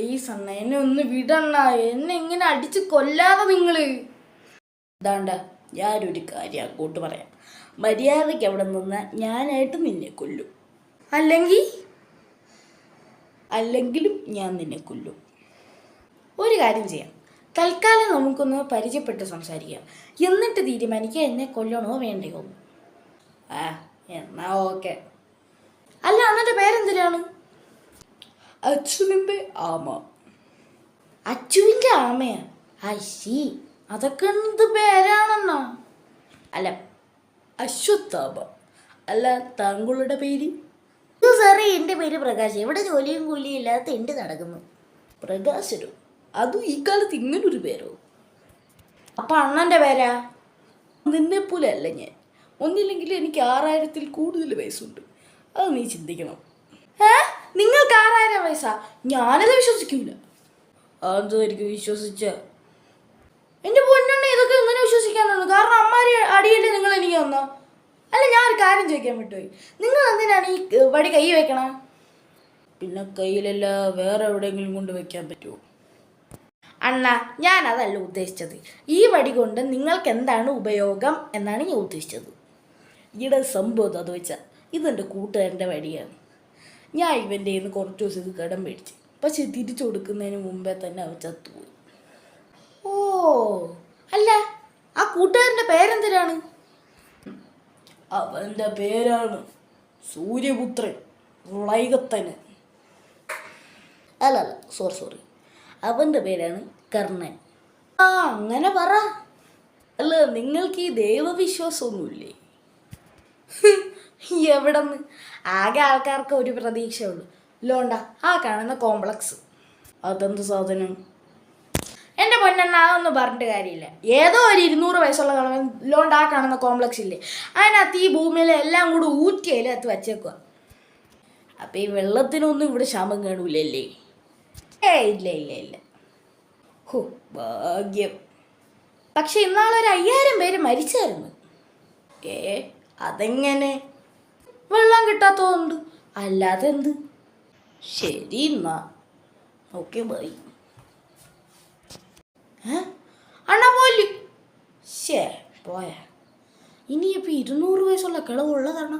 Please അണ്ണ, എന്നെ ഒന്ന് വിടണ്ണ. എന്നെ ഇങ്ങനെ അടിച്ച് കൊല്ലാതെ നിങ്ങള്. ഇതാണ്ട, ഞാനൊരു കാര്യം അങ്ങോട്ട് പറയാം. മര്യാദയ്ക്ക് അവിടെ നിന്ന് ഞാനായിട്ട് നിന്നെ കൊല്ലും. അല്ലെങ്കിലും ഞാൻ നിന്നെ കൊല്ലും. ഒരു കാര്യം ചെയ്യാം, തൽക്കാലം നമുക്കൊന്ന് പരിചയപ്പെട്ട് സംസാരിക്കാം. എന്നിട്ട് തീരുമാനിക്കുക എന്നെ കൊല്ലണോ വേണ്ടയോ. എന്നാ ഓക്കെ. അല്ല, അണ്ണൻ്റെ പേരെന്തിനാണ്? അച്ചുവിൻ്റെ ആമ. അച്ചുവിൻ്റെ ആമയാ? അശ്ശി, അതൊക്കെ എന്ത് പേരാണെന്നാ? അല്ല, അശ്വത്ഥാമ. അല്ല, താങ്കളുടെ പേര്? സാറേ, എൻ്റെ പേര് പ്രകാശ്. എവിടെ ജോലിയും കൂലിയും ഇല്ലാത്ത എൻ്റെ നടക്കുന്നു. പ്രകാശനോ? അതും ഈ കാലത്ത് ഇങ്ങനൊരു പേരോ? അപ്പം അണ്ണൻ്റെ പേരാ? നിന്നെപ്പോലെ അല്ല ഞാൻ. ഒന്നില്ലെങ്കിൽ എനിക്ക് 6000-ൽ കൂടുതൽ വയസ്സുണ്ട്. അത് നീ ചിന്തിക്കണം. നിങ്ങൾക്ക് 6000 വയസ്സാ? ഞാനത് വിശ്വസിക്കൂല. അതെന്തോ എനിക്ക് വിശ്വസിച്ച എൻ്റെ പൊന്നെണ്ണ, ഇതൊക്കെ എങ്ങനെ വിശ്വസിക്കാനാണ്? കാരണം അമ്മാരി അടിയല്ലേ നിങ്ങൾ എനിക്ക് തന്നോ? അല്ല, ഞാൻ ഒരു കാര്യം ചോദിക്കാൻ വിട്ടുപോയി. നിങ്ങൾ എന്തിനാണ് ഈ വടി കൈ വെക്കണം? പിന്നെ കയ്യിലല്ല വേറെ എവിടെയെങ്കിലും കൊണ്ട് വെക്കാൻ പറ്റുമോ? അണ്ണ, ഞാൻ അതല്ല ഉദ്ദേശിച്ചത്. ഈ വടി കൊണ്ട് നിങ്ങൾക്ക് എന്താണ് ഉപയോഗം എന്നാണ് ഞാൻ ഉദ്ദേശിച്ചത്. ഈയിടെ സംഭവം അത് വെച്ചാൽ ഇതെൻ്റെ കൂട്ടുകാരൻ്റെ വടിയാണ്. ഞാൻ ഇവൻ്റെ കയ്യിൽ നിന്ന് കുറച്ച് ദിവസം ഇത് കടം മേടിച്ച്, പക്ഷെ തിരിച്ചു കൊടുക്കുന്നതിന് മുമ്പേ തന്നെ അവൻ ചത്തുപോയി. ഓ, അല്ല, ആ കൂട്ടുകാരൻ്റെ പേരെന്തിനാണ്? അവൻ്റെ പേരാണ് സൂര്യപുത്രൻ വൈകത്തന്. അല്ല, സോറി, അവൻ്റെ പേരാണ് കർണൻ. അങ്ങനെ പറ. അല്ല, നിങ്ങൾക്ക് ഈ ദൈവവിശ്വാസമൊന്നുമില്ലേ? എവിടെന്ന്? ആകെ ആൾക്കാർക്ക് ഒരു പ്രതീക്ഷയുള്ളൂ. ലോണ്ട, ആ കാണുന്ന കോംപ്ലക്സ്. അതെന്ത് സാധനം? എൻ്റെ പൊന്നെണ്ണ, അതൊന്നും പറഞ്ഞിട്ട് കാര്യമില്ല. ഏതോ ഒരു 200 വയസ്സുള്ള കളവൻ ലോണ്ട ആ കാണുന്ന കോംപ്ലക്സ് ഇല്ലേ, അതിനകത്ത് ഈ ഭൂമിയിലെ എല്ലാം കൂടി ഊറ്റി അതിനകത്ത് വച്ചേക്കുക. അപ്പം ഈ വെള്ളത്തിനൊന്നും ഇവിടെ ക്ഷാമം കാണൂലല്ലേ? ഇല്ല. ഹോ, ഭാഗ്യം. പക്ഷെ ഇന്നാളൊരു 5000 പേര് മരിച്ചായിരുന്നു. അതെങ്ങനെ? വെള്ളം കിട്ടാത്തതുകൊണ്ട്. അല്ലാതെ എന്ത്? ശരി, എന്നാ ഓക്കെ, ബൈ. അണ്ണാ പോല്. പോയാ ഇനിയിപ്പോൾ 200 വയസ്സുള്ള കിളവുള്ളതാണ്.